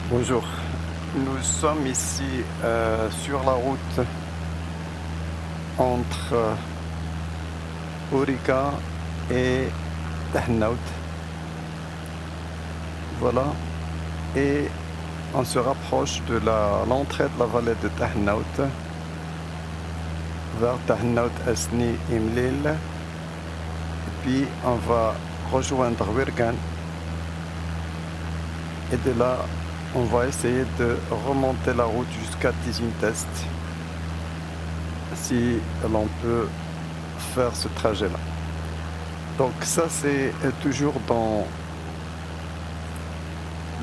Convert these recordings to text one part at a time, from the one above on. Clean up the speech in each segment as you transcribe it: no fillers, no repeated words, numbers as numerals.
Bonjour, nous sommes ici sur la route entre Ourika et Tahnaout. Voilà, et on se rapproche de l'entrée de la vallée de Tahnaout vers Tahnaout Asni Imlil. Puis on va rejoindre Wirgan et de là on va essayer de remonter la route jusqu'à Tizin Test si l'on peut faire ce trajet là. Donc ça c'est toujours dans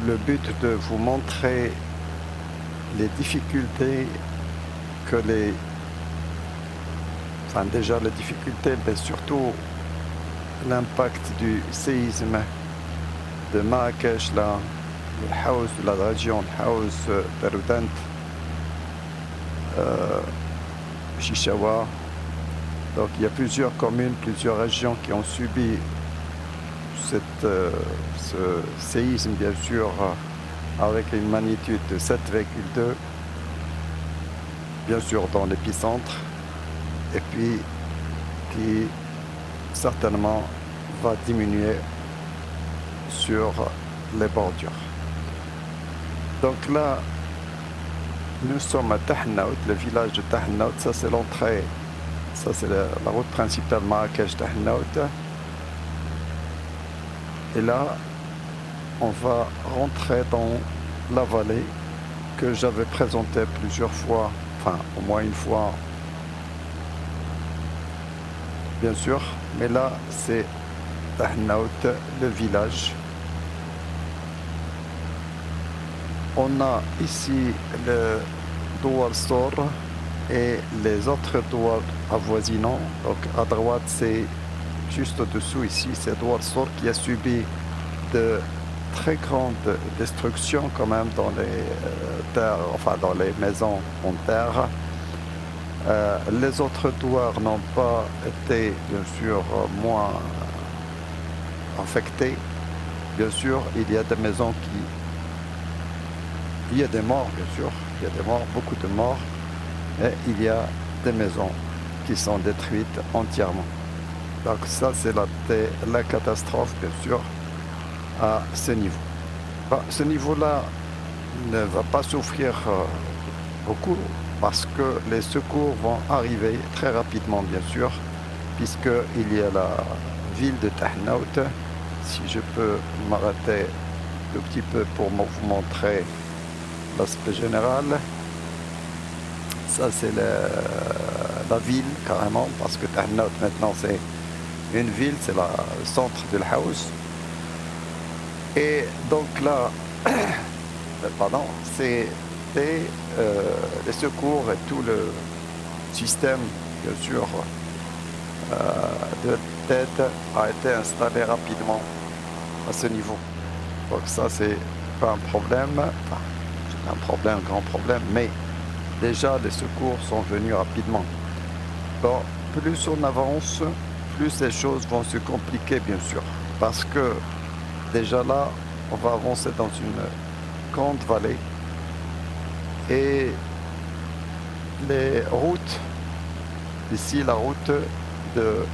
le but de vous montrer les difficultés que déjà les difficultés, mais surtout l'impact du séisme de Marrakech là, le Haouz de la région, le Haouz Taroudant, Chichawa. Donc il y a plusieurs communes, plusieurs régions qui ont subi ce séisme, bien sûr, avec une magnitude de 7,2, bien sûr dans l'épicentre, et puis qui certainement va diminuer sur les bordures. Donc là, nous sommes à Tahnaout, le village de Tahnaout. Ça c'est l'entrée, ça c'est la route principale Marrakech-Tahnaout. Et là, on va rentrer dans la vallée que j'avais présentée plusieurs fois, enfin au moins une fois, bien sûr. Mais là, c'est Tahnaout, le village. On a ici le Douar Sor et les autres douars avoisinants. Donc à droite, c'est juste au-dessous ici, c'est Douar Sor qui a subi de très grandes destructions quand même dans les terres, enfin dans les maisons en terre. Les autres douars n'ont pas été bien sûr moins affectés. Bien sûr, il y a des maisons il y a des morts, bien sûr, il y a des morts, beaucoup de morts, et il y a des maisons qui sont détruites entièrement. Donc ça, c'est la catastrophe, bien sûr, à ce niveau. Bon, ce niveau-là ne va pas souffrir beaucoup, parce que les secours vont arriver très rapidement, bien sûr, puisqu'il y a la ville de Tahnaout. Si je peux m'arrêter un petit peu pour vous montrer l'aspect général. Ça c'est la ville carrément, parce que Tahnaout maintenant c'est une ville, c'est le centre de l'Haouz. Et donc là, pardon, c'est les secours et tout le système, bien sûr, de tête a été installé rapidement à ce niveau. Donc ça c'est pas un problème. Enfin, un grand problème, mais déjà les secours sont venus rapidement. Bon, plus on avance, plus les choses vont se compliquer, bien sûr, parce que déjà là, on va avancer dans une grande vallée et les routes, ici la route de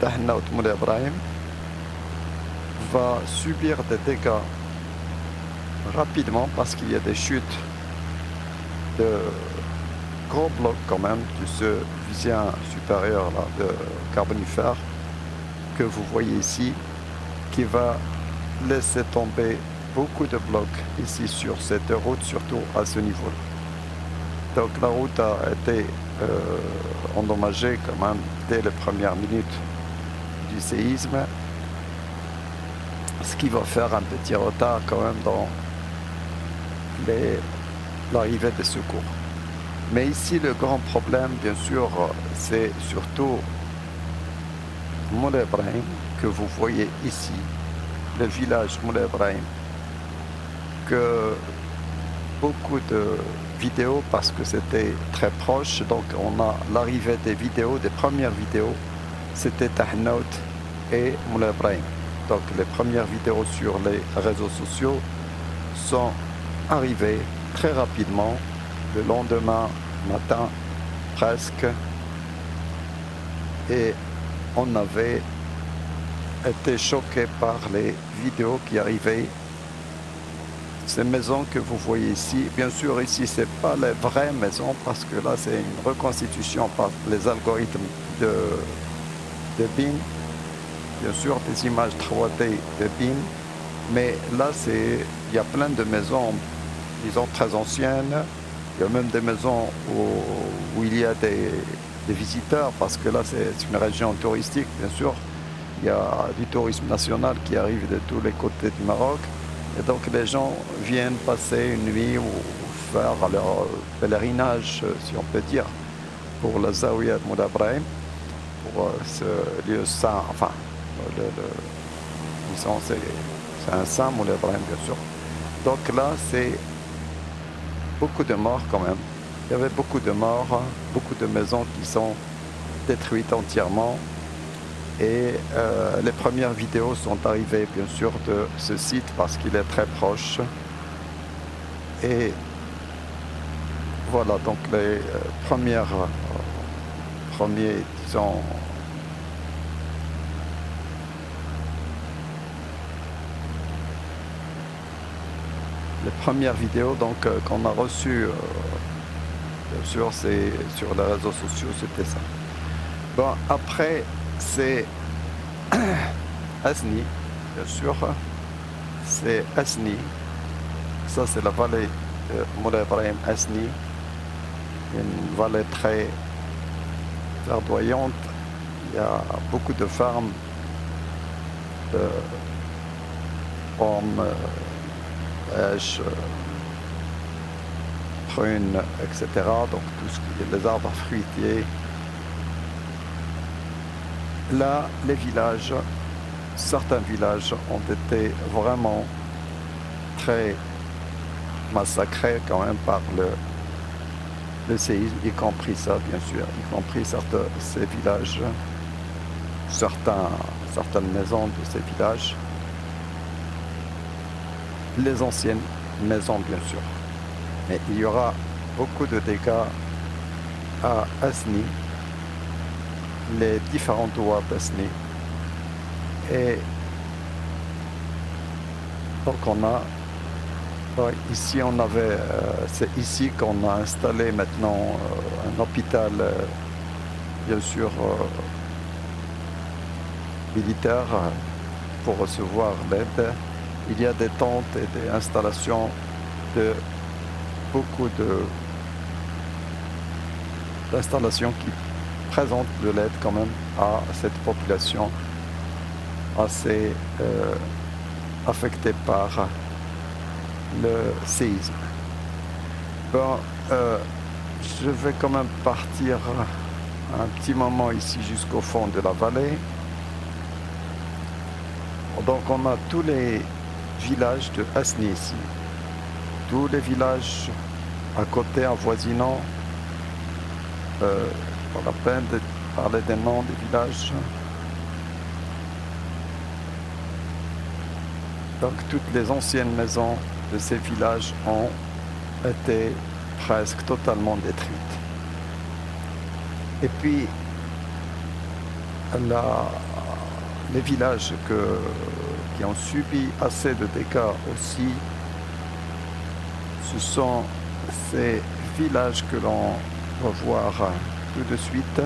Tahnaout Moulay Ibrahim va subir des dégâts rapidement, parce qu'il y a des chutes de gros blocs quand même de ce vizien supérieur là, de carbonifère que vous voyez ici, qui va laisser tomber beaucoup de blocs ici sur cette route, surtout à ce niveau-là. Donc la route a été endommagée quand même dès les premières minutes du séisme, ce qui va faire un petit retard quand même dans l'arrivée des secours. Mais ici, le grand problème, bien sûr, c'est surtout Moulay Ibrahim, que vous voyez ici, le village Moulay Ibrahim, que beaucoup de vidéos, parce que c'était très proche, donc on a l'arrivée des vidéos, des premières vidéos, c'était Tahnaout et Moulay Ibrahim. Donc les premières vidéos sur les réseaux sociaux sont arrivé très rapidement, le lendemain matin presque, et on avait été choqué par les vidéos qui arrivaient. Ces maisons que vous voyez ici, bien sûr ici c'est pas les vraies maisons parce que là c'est une reconstitution par les algorithmes de BIM, bien sûr des images 3D de BIM, mais là il y a plein de maisons, disons très anciennes, il y a même des maisons où il y a des visiteurs parce que là c'est une région touristique, bien sûr, il y a du tourisme national qui arrive de tous les côtés du Maroc. Et donc les gens viennent passer une nuit ou faire leur pèlerinage, si on peut dire, pour la Zawiya de Moulay Ibrahim, pour ce lieu saint, enfin, disons, c'est un saint Moulay Ibrahim, bien sûr. Donc là, c'est beaucoup de morts quand même. Il y avait beaucoup de morts, beaucoup de maisons qui sont détruites entièrement. Et les premières vidéos sont arrivées bien sûr de ce site parce qu'il est très proche. Et voilà donc les premiers, disons, les premières vidéos donc qu'on a reçues, bien sûr c'est sur les réseaux sociaux, c'était ça. Bon, après c'est Asni, bien sûr, c'est Asni, ça c'est la vallée de Moulay Ibrahim Asni, une vallée très verdoyante, il y a beaucoup de fermes de pommes, pêches, prunes, etc. Donc tout ce qui est les arbres fruitiers. Là, les villages, certains villages ont été vraiment très massacrés quand même par le séisme, y compris ça bien sûr, y compris ces villages, certaines maisons de ces villages, les anciennes maisons bien sûr. Mais il y aura beaucoup de dégâts à Asni, les différents doigts d'Asni. Et donc ici on avait, c'est ici qu'on a installé maintenant un hôpital, bien sûr militaire, pour recevoir l'aide. Il y a des tentes et des installations de beaucoup d'installations qui présentent de l'aide quand même à cette population assez affectée par le séisme. Bon, je vais quand même partir un petit moment ici jusqu'au fond de la vallée. Donc on a tous les villages de Asni ici, tous les villages à côté avoisinants. Pas la peine de parler des noms des villages. Donc toutes les anciennes maisons de ces villages ont été presque totalement détruites. Et puis les villages qui ont subi assez de dégâts aussi, ce sont ces villages que l'on va voir tout de suite.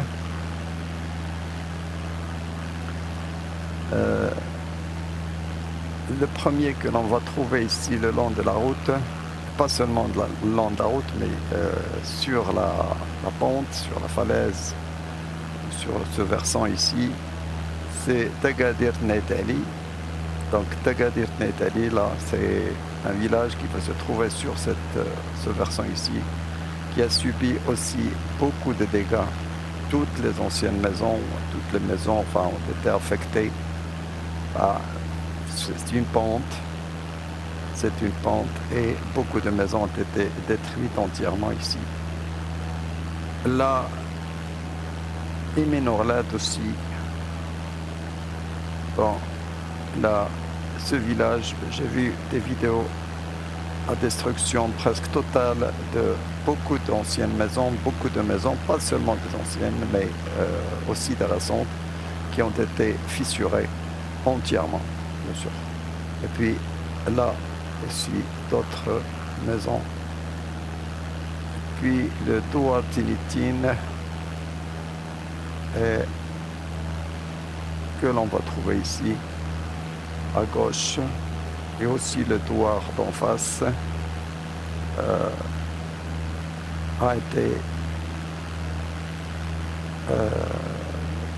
Le premier que l'on va trouver ici le long de la route, pas seulement le long de la route, mais sur la pente, sur la falaise, sur ce versant ici, c'est Tagadir Neitali. Donc Tagadir Neitali, là, c'est un village qui va se trouver sur ce versant ici, qui a subi aussi beaucoup de dégâts. Toutes les anciennes maisons, toutes les maisons ont été affectées. C'est une pente et beaucoup de maisons ont été détruites entièrement ici. Là, Imenourlad aussi. Bon, là, ce village, j'ai vu des vidéos la destruction presque totale de beaucoup d'anciennes maisons, beaucoup de maisons, pas seulement des anciennes, mais aussi des récentes, qui ont été fissurées entièrement, bien sûr. Et puis là, ici, d'autres maisons. Puis le Douar Tinitin que l'on va trouver ici à gauche, et aussi le Douar d'en face a été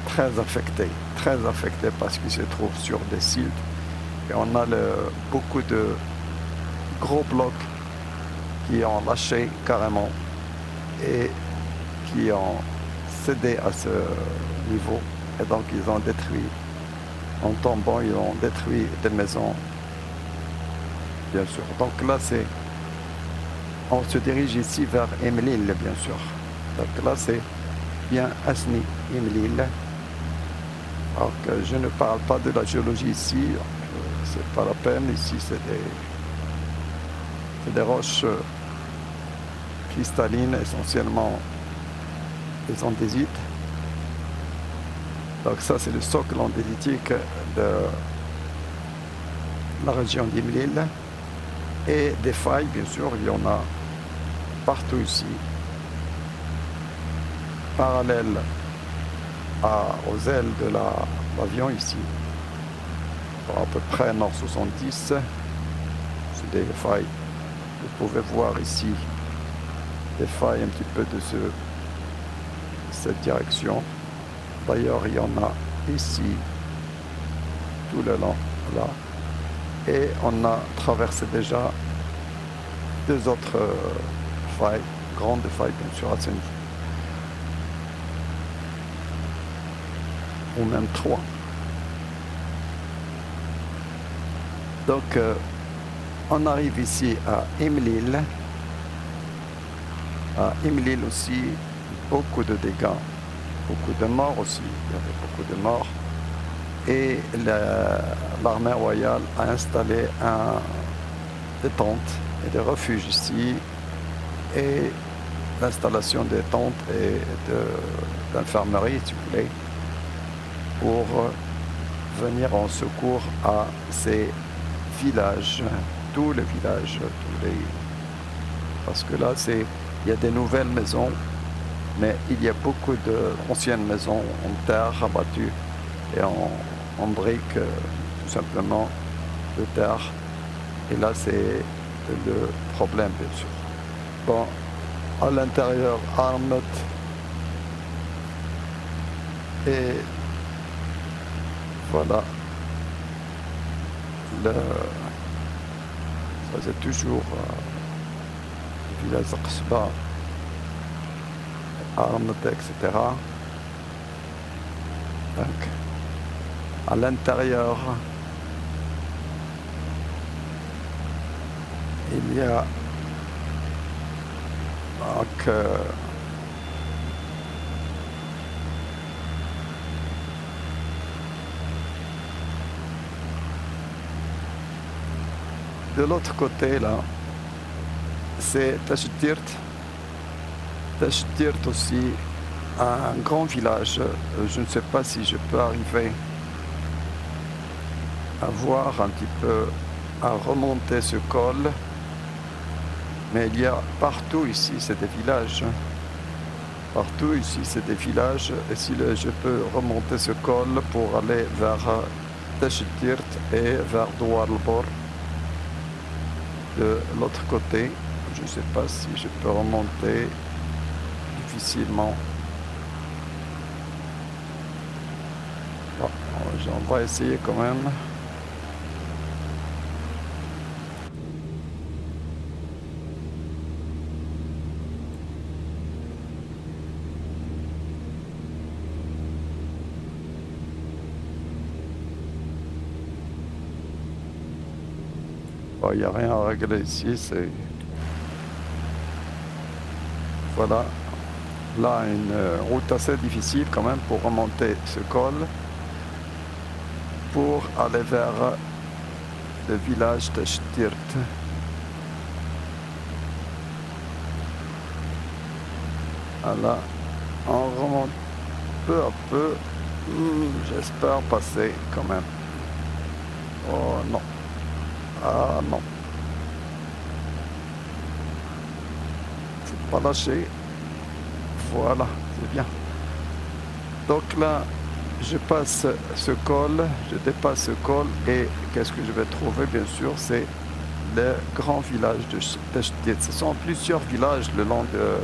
très affecté parce qu'il se trouve sur des sites et on a beaucoup de gros blocs qui ont lâché carrément et qui ont cédé à ce niveau, et donc ils ont détruit, en tombant, ils ont détruit des maisons, bien sûr. Donc là, on se dirige ici vers Imlil, bien sûr. Donc là, c'est bien Asni, Imlil. Alors que je ne parle pas de la géologie ici, c'est pas la peine. Ici, c'est des roches cristallines, essentiellement des andésites. Donc ça, c'est le socle andésitique de la région d'Imlil. Et des failles, bien sûr, il y en a partout ici, parallèles aux ailes de l'avion ici, à peu près nord 70. C'est des failles. Vous pouvez voir ici des failles un petit peu de cette direction. D'ailleurs, il y en a ici, tout le long, là. Et on a traversé déjà deux autres failles, grandes failles, bien sûr, à ce niveau. Ou même trois. Donc, on arrive ici à Imlil. À Imlil aussi, beaucoup de dégâts, beaucoup de morts aussi. Il y avait beaucoup de morts. Et l'armée royale a installé des tentes et des refuges ici. Et l'installation des tentes et d'infirmerie, si vous voulez, pour venir en secours à ces villages, tous les villages, parce que là, il y a des nouvelles maisons, mais il y a beaucoup d'anciennes maisons en terre abattues et en briques, tout simplement, de terre. Et là, c'est le problème, bien sûr. Bon, à l'intérieur, Arnott et voilà. Ça, c'est toujours le village Qsba, Arnott, etc. Donc, à l'intérieur, il y a donc de l'autre côté là, c'est Tashtirt. Tashtirt aussi, un grand village. Je ne sais pas si je peux arriver à voir un petit peu, à remonter ce col. Mais il y a partout ici, c'est des villages. Partout ici, c'est des villages. Et si je peux remonter ce col pour aller vers Tashtirt et vers Douar el-Bor de l'autre côté. Je ne sais pas si je peux remonter difficilement. Bon, on va essayer quand même. Il n'y a rien à régler ici, c'est... Voilà. Là, une route assez difficile quand même pour remonter ce col, pour aller vers le village de Tashtirt. Voilà, on remonte peu à peu. J'espère passer quand même. Oh non. Ah non. Faut pas lâcher. Voilà, c'est bien. Donc là, je passe ce col, je dépasse ce col et qu'est-ce que je vais trouver? Bien sûr, c'est le grand village de Tachtit. Ce sont plusieurs villages le long de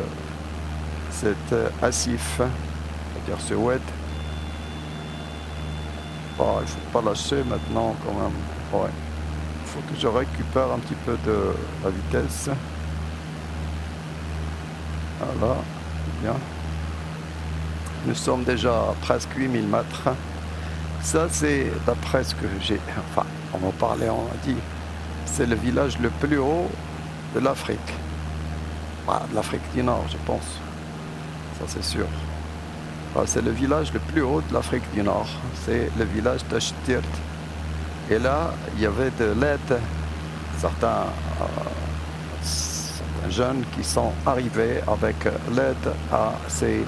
cet Asif, c'est-à-dire ce oued. Oh, il ne faut pas lâcher maintenant quand même. Ouais. Il faut que je récupère un petit peu de la vitesse. Voilà, bien. Nous sommes déjà à presque 8000 mètres. Ça, c'est d'après ce que j'ai... Enfin, on m'en parlait, on a dit. C'est le village le plus haut de l'Afrique. Bah, de l'Afrique du Nord, je pense. Ça, c'est sûr. Bah, c'est le village le plus haut de l'Afrique du Nord. C'est le village d'Ashtirt. Et là, il y avait de l'aide. Certains jeunes qui sont arrivés avec l'aide à ces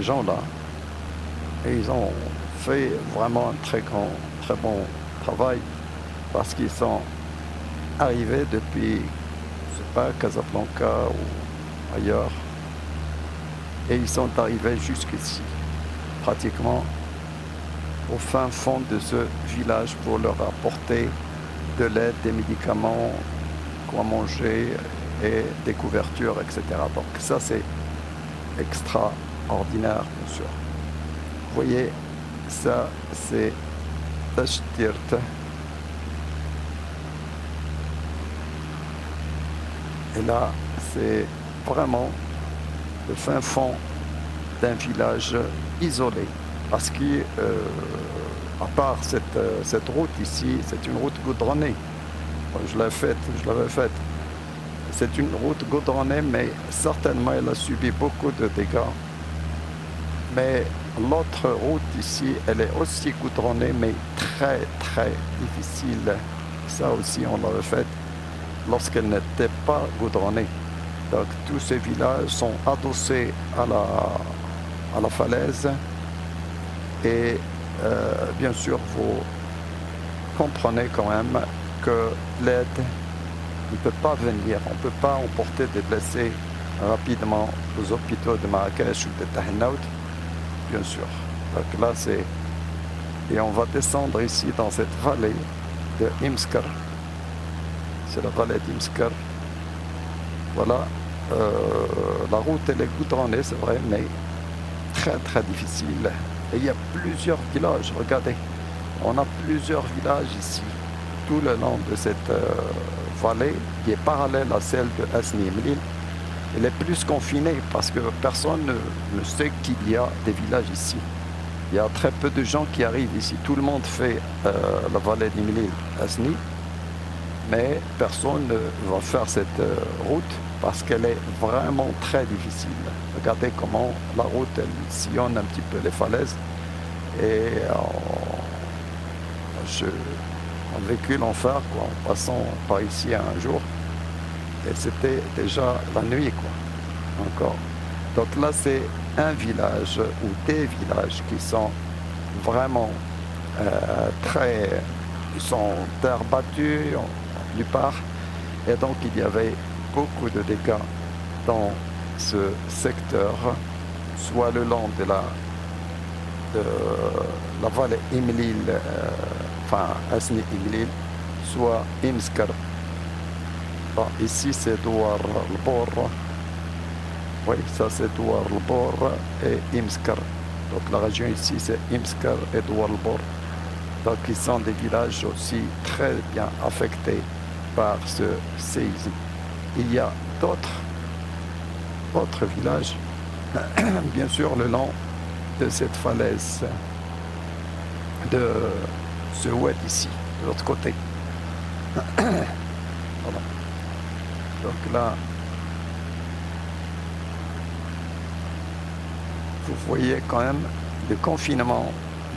gens-là. Et ils ont fait vraiment un très bon travail parce qu'ils sont arrivés depuis, je sais pas, Casablanca ou ailleurs. Et ils sont arrivés jusqu'ici, pratiquement au fin fond de ce village pour leur apporter de l'aide, des médicaments, quoi manger et des couvertures, etc. Donc ça, c'est extraordinaire, bien sûr. Vous voyez, ça, c'est Tachtirt. Et là, c'est vraiment le fin fond d'un village isolé. Parce que, à part cette route ici, c'est une route goudronnée. Je l'avais faite. C'est une route goudronnée, mais certainement elle a subi beaucoup de dégâts. Mais l'autre route ici, elle est aussi goudronnée, mais très, très difficile. Ça aussi, on l'avait faite lorsqu'elle n'était pas goudronnée. Donc, tous ces villages sont adossés à la falaise. Et bien sûr, vous comprenez quand même que l'aide ne peut pas venir. On ne peut pas emporter des blessés rapidement aux hôpitaux de Marrakech ou de Tahnaout, bien sûr. Donc là, c'est... Et on va descendre ici dans cette vallée de Imskar. C'est la vallée d'Imskar. Voilà. La route, elle est goudronnée, c'est vrai, mais très, très difficile. Et il y a plusieurs villages, regardez. On a plusieurs villages ici, tout le long de cette vallée qui est parallèle à celle de Asni Imlil. Elle est plus confinée parce que personne ne sait qu'il y a des villages ici. Il y a très peu de gens qui arrivent ici. Tout le monde fait la vallée d'Imlil, Asni, mais personne ne va faire cette route parce qu'elle est vraiment très difficile. Regardez comment la route, elle sillonne un petit peu les falaises. Et on a vécu l'enfer en passant par ici un jour. Et c'était déjà la nuit, quoi. Encore. Donc là, c'est un village ou des villages qui sont vraiment ils sont terre battue la plupart. Et donc, il y avait beaucoup de dégâts dans ce secteur, soit le long de la vallée Imlil, enfin Asni Imlil, soit Imskar. Bon, ici c'est Douar al-Bor. Oui, ça c'est Douar al-Bor et Imskar. Donc la région ici c'est Imskar et Douar al-Bor. Donc ils sont des villages aussi très bien affectés par ce séisme. Il y a d'autres villages, bien sûr, le long de cette falaise, de ce oued ici, de l'autre côté. Voilà. Donc là, vous voyez quand même le confinement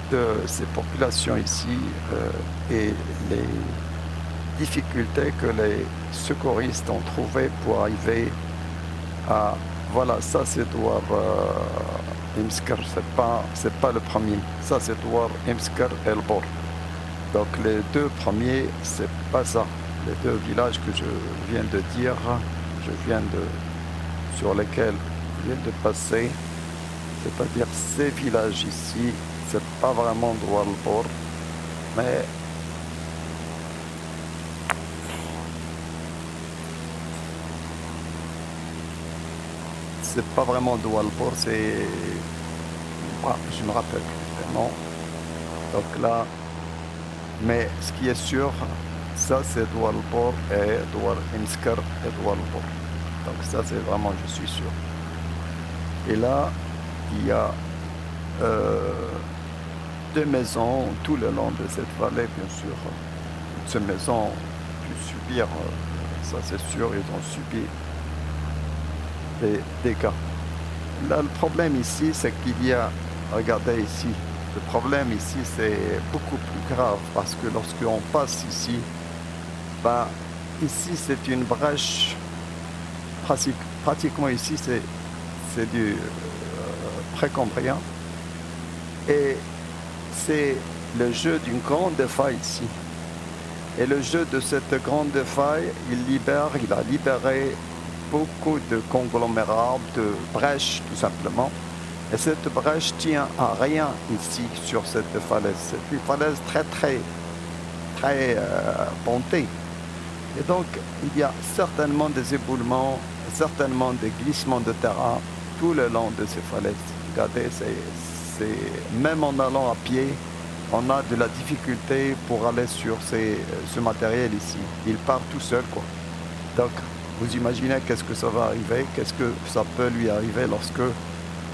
de ces populations ici et les difficultés que les secouristes ont trouvées pour arriver Ah, voilà, ça c'est Douar Imsker, c'est pas le premier. Ça c'est Douar Imsker et El Bor. Donc les deux premiers, c'est pas ça. Les deux villages que je viens de dire, sur lesquels je viens de passer, c'est-à-dire ces villages ici, c'est pas vraiment Douar El Bor, mais c'est pas vraiment Douar El Bor, c'est... Ah, je me rappelle plus vraiment. Donc là, mais ce qui est sûr, ça c'est Douar El Bor et Douar Imsker et Douar El Bor. Donc ça c'est vraiment, je suis sûr. Et là, il y a deux maisons tout le long de cette vallée, bien sûr. Ces maisons ont pu subir, ça c'est sûr, ils ont subi des dégâts. Là, le problème ici, c'est qu'il y a, regardez ici, le problème ici, c'est beaucoup plus grave parce que lorsqu'on passe ici, ben, ici c'est une brèche, pratiquement ici c'est du précambrien et c'est le jeu d'une grande faille ici. Et le jeu de cette grande faille, il a libéré beaucoup de conglomérats, de brèches tout simplement. Et cette brèche tient à rien ici sur cette falaise. C'est une falaise très pontée. Et donc il y a certainement des éboulements, certainement des glissements de terrain tout le long de ces falaises. Regardez, même en allant à pied, on a de la difficulté pour aller sur ce matériel ici. Il part tout seul, quoi. Donc, vous imaginez qu'est-ce que ça va arriver, qu'est-ce que ça peut lui arriver lorsque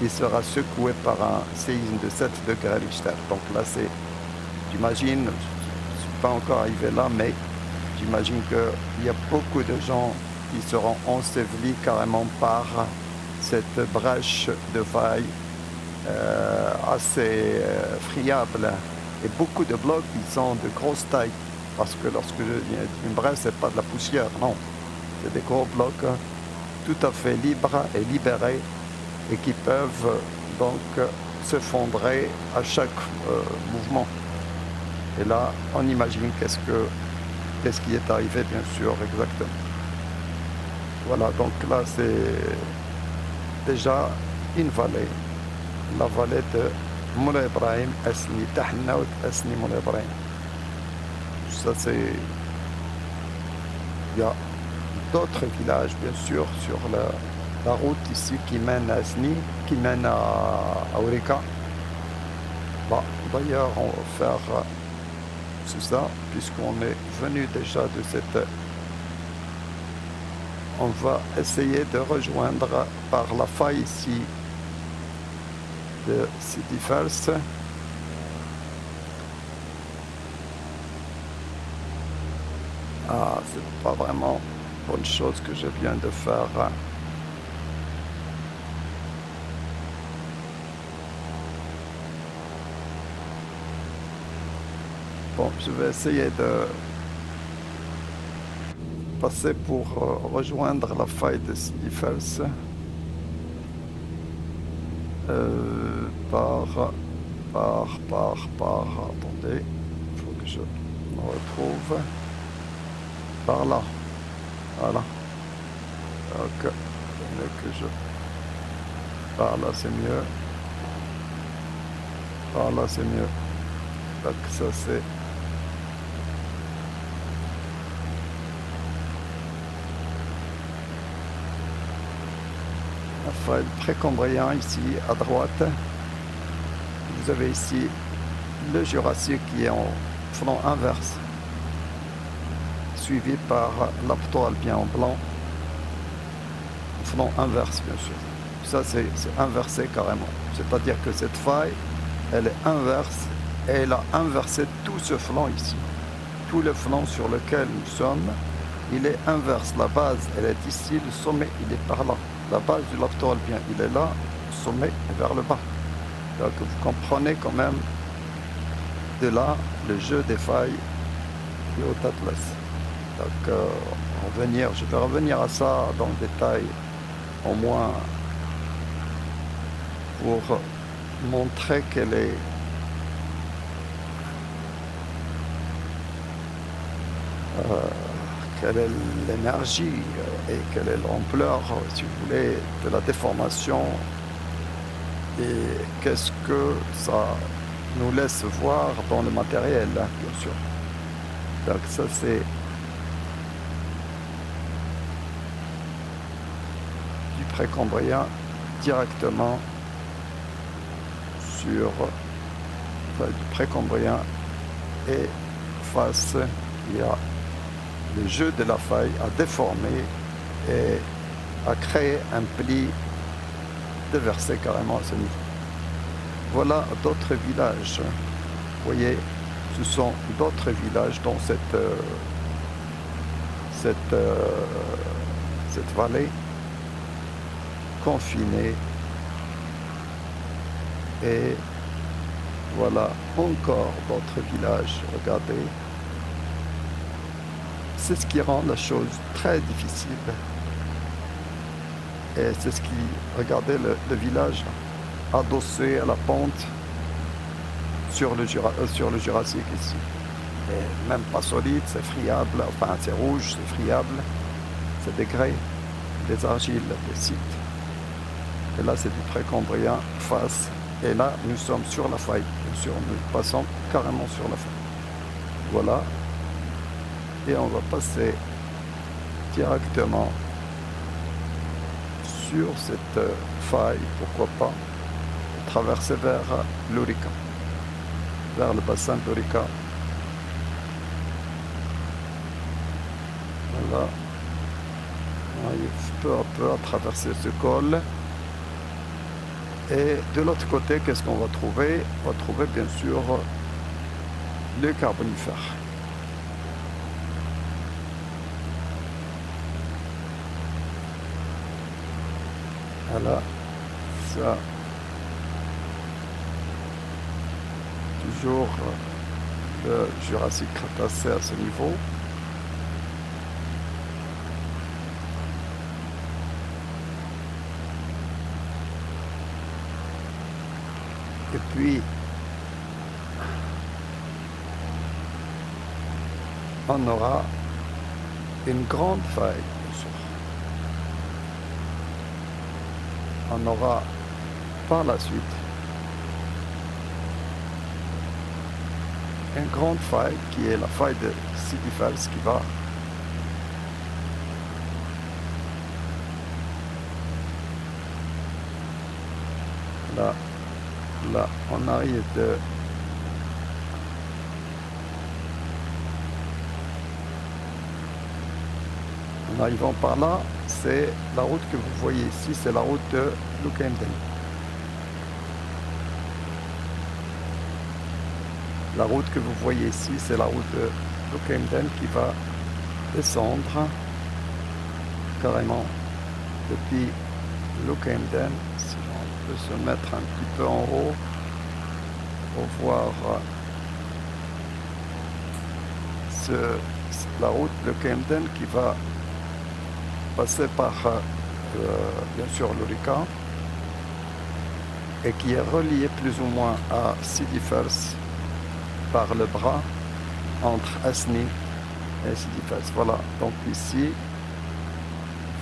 il sera secoué par un séisme de 7 degrés Richter. Donc là, j'imagine, je ne suis pas encore arrivé là, mais j'imagine qu'il y a beaucoup de gens qui seront ensevelis carrément par cette brèche de faille assez friable. Et beaucoup de blocs qui sont de grosse taille. Parce que lorsque je dis une brèche, ce n'est pas de la poussière, non. C'est des gros blocs tout à fait libres et libérés et qui peuvent donc s'effondrer à chaque mouvement. Et là, on imagine qu'est-ce qui est arrivé, bien sûr, exactement. Voilà, donc là, c'est déjà une vallée, la vallée de Moulay Ibrahim Asni, Tahnaout Asni Moulay Ibrahim. Ça, c'est... Il y a d'autres villages, bien sûr, sur la route ici qui mène à Asni, qui mène à Ourika. Bon, d'ailleurs, on va faire c'est ça, puisqu'on est venu déjà de cette... On va essayer de rejoindre par la faille ici de Sidi Fels. Ah, c'est pas vraiment bonne chose que je viens de faire. Bon, je vais essayer de passer pour rejoindre la faille de Sidi Fels. Attendez, il faut que je me retrouve. Par là. Voilà. Ok. Par là, c'est mieux. Par là, c'est mieux. Donc, ça, c'est... la faille précambrien ici à droite. Vous avez ici le Jurassique qui est en flanc inverse, suivi par l'Apto-Alpien en blanc, flanc inverse bien sûr. Ça c'est inversé carrément, c'est-à-dire que cette faille, elle est inverse et elle a inversé tout ce flanc ici. Tout le flanc sur lequel nous sommes, il est inverse. La base, elle est ici, le sommet, il est par là. La base du Lapto-Alpien, il est là, le sommet est vers le bas. Donc vous comprenez quand même de là le jeu des failles du Haut Atlas. Donc je vais revenir à ça dans le détail au moins pour montrer quelle est l'énergie et quelle est l'ampleur, si vous voulez, de la déformation et qu'est-ce que ça nous laisse voir dans le matériel, hein, bien sûr. Donc ça c'est du précambrien directement sur du précambrien et face il y a le jeu de la faille à déformer et à créer un pli déversé carrément à ce niveau. Voilà d'autres villages. Vous voyez, ce sont d'autres villages dans cette vallée confinée. Et voilà encore d'autres villages. Regardez. C'est ce qui rend la chose très difficile. Et c'est ce qui, regardez le village adossé à la pente sur le Jurassique ici. Et même pas solide, c'est friable, enfin c'est rouge, c'est friable, c'est des grès, des argiles, des sites. Et là c'est du précambrien face. Et là nous sommes sur la faille, bien sûr, nous passons carrément sur la faille. Voilà. Et on va passer directement sur cette faille, pourquoi pas, traverser vers l'Orica, vers le bassin de l'Orica. Voilà. On arrive peu à peu à traverser ce col. Et de l'autre côté, qu'est-ce qu'on va trouver? On va trouver bien sûr le Carbonifère. Voilà, ça, toujours le Jurassique Crétacé à ce niveau. Et puis, on aura une grande faille. On aura par la suite une grande faille qui est la faille de Sidifels qui va là on arrive en arrivant par là, c'est la route que vous voyez ici, c'est la route de Lukemden. La route que vous voyez ici, c'est la route de Lukemden qui va descendre carrément depuis Lukemden. Si on peut se mettre un petit peu en haut pour voir la route de Lukemden qui va passer par bien sûr l'Orica et qui est relié plus ou moins à Sidifels par le bras entre Asni et Sidifels. Voilà, donc ici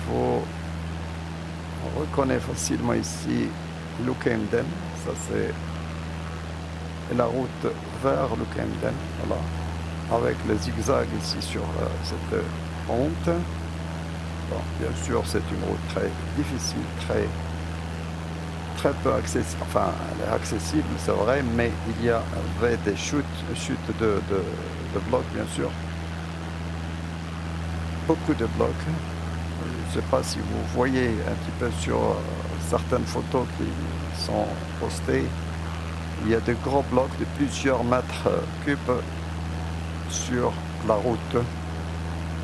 on reconnaît facilement ici Lukemden, ça c'est la route vers Lukemden, voilà, avec le zigzag ici sur cette pente. Bon, bien sûr, c'est une route très difficile, très peu accessible. Enfin, elle est accessible, c'est vrai, mais il y avait des chutes de blocs, bien sûr. Beaucoup de blocs. Je ne sais pas si vous voyez un petit peu sur certaines photos qui sont postées. Il y a de gros blocs de plusieurs mètres cubes sur la route.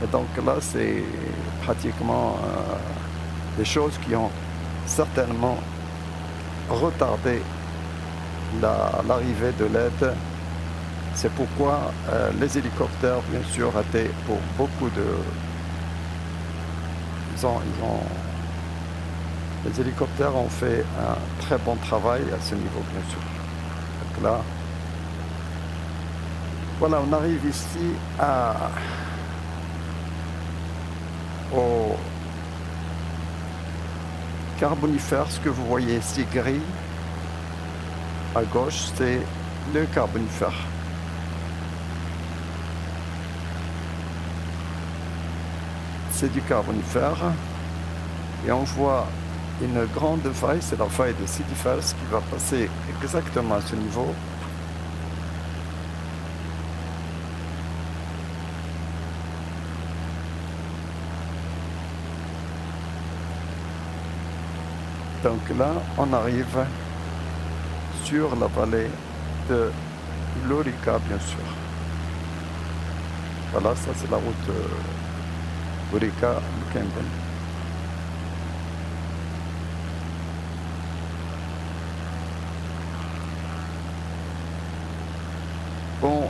Et donc là, c'est pratiquement des choses qui ont certainement retardé l'arrivée de l'aide. C'est pourquoi les hélicoptères, bien sûr, étaient pour beaucoup de... Ils ont Les hélicoptères ont fait un très bon travail à ce niveau, bien sûr. Donc là, voilà, on arrive ici au Carbonifère. Ce que vous voyez ici gris à gauche, c'est le Carbonifère. C'est du Carbonifère. Et on voit une grande faille, c'est la faille de Sidi Fels qui va passer exactement à ce niveau. Donc là, on arrive sur la vallée de l'Orica, bien sûr. Voilà, ça c'est la route Orica-Mukenden. Bon,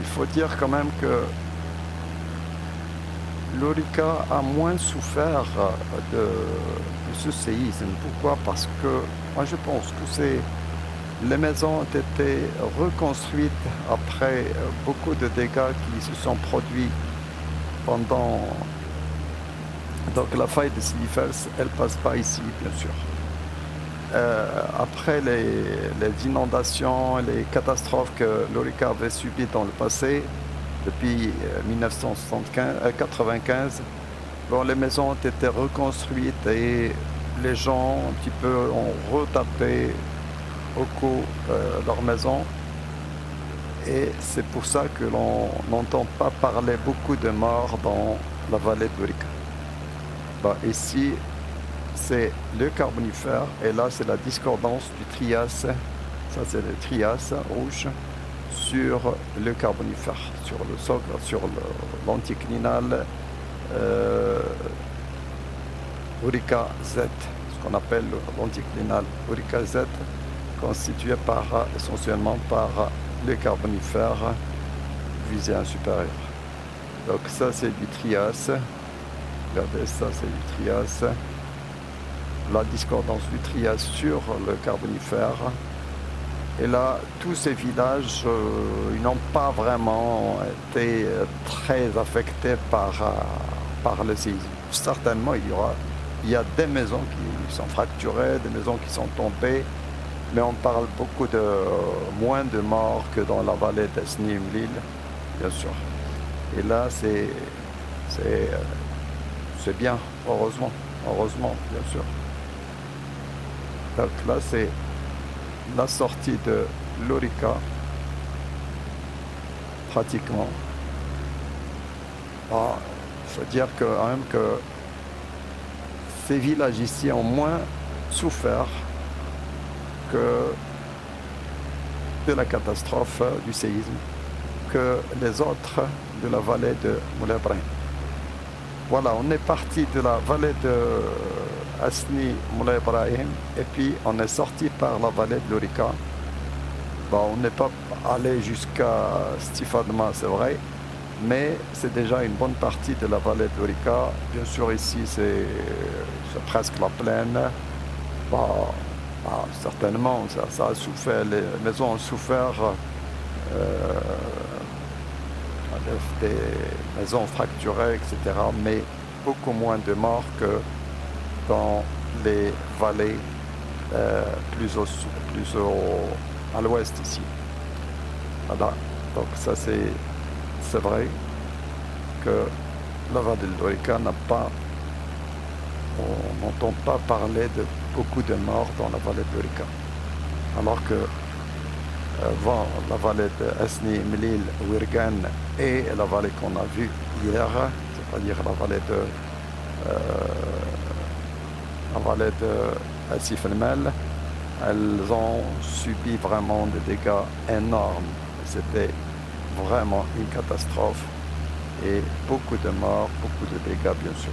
il faut dire quand même que l'Orica a moins souffert de ce séisme. Pourquoi? Parce que moi je pense que les maisons ont été reconstruites après beaucoup de dégâts qui se sont produits pendant... Donc la faille de Sidi Fels, elle passe pas ici, bien sûr. Après les inondations, les catastrophes que l'Orica avait subies dans le passé, depuis 1995, bon, les maisons ont été reconstruites et les gens un petit peu ont retapé au cou leur maison. Et c'est pour ça que l'on n'entend pas parler beaucoup de morts dans la vallée de l'Orica. Bon, ici, c'est le Carbonifère et là, c'est la discordance du Trias. Ça, c'est le Trias rouge sur le Carbonifère, sur le socle, sur l'anticlinal Orica Z, ce qu'on appelle l'anticlinal Orica Z, constitué essentiellement par le Carbonifère visé supérieur. Donc ça c'est du Trias, regardez ça c'est du Trias, la discordance du Trias sur le Carbonifère. Et là, tous ces villages, ils n'ont pas vraiment été très affectés par le séisme. Certainement, il y a des maisons qui sont fracturées, des maisons qui sont tombées, mais on parle beaucoup moins de morts que dans la vallée d'Esni Mlil, bien sûr. Et là, c'est bien, heureusement, bien sûr. Donc là, c'est la sortie de l'Orica, pratiquement. Il faut dire quand même que ces villages ici ont moins souffert que de la catastrophe du séisme que les autres de la vallée de Moulay Ibrahim. Voilà, on est parti de la vallée de Asni Moulay Ibrahim et puis on est sorti par la vallée de l'Orica. Bon, on n'est pas allé jusqu'à Stifadma, c'est vrai, mais c'est déjà une bonne partie de la vallée de l'Orica. Bien sûr, ici, c'est presque la plaine. Certainement, ça a souffert, les maisons ont souffert des maisons fracturées, etc., mais beaucoup moins de morts que dans les vallées plus à l'ouest ici. Voilà, donc ça c'est vrai que la vallée de l'Orica on n'entend pas parler de beaucoup de morts dans la vallée de l'Orica. Alors que la vallée de Esni, Mlil, Wirgan et la vallée qu'on a vue hier, c'est-à-dire la vallée de Sif el-Mel, elles ont subi vraiment des dégâts énormes. C'était vraiment une catastrophe et beaucoup de morts, beaucoup de dégâts bien sûr.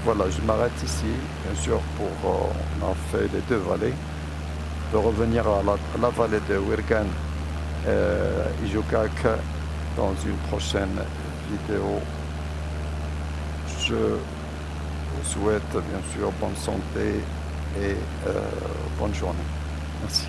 Voilà, je m'arrête ici, bien sûr, on a fait les deux vallées. De revenir à la vallée de Wirgan et Ijokak dans une prochaine vidéo. Je vous souhaite bien sûr bonne santé et bonne journée. Merci.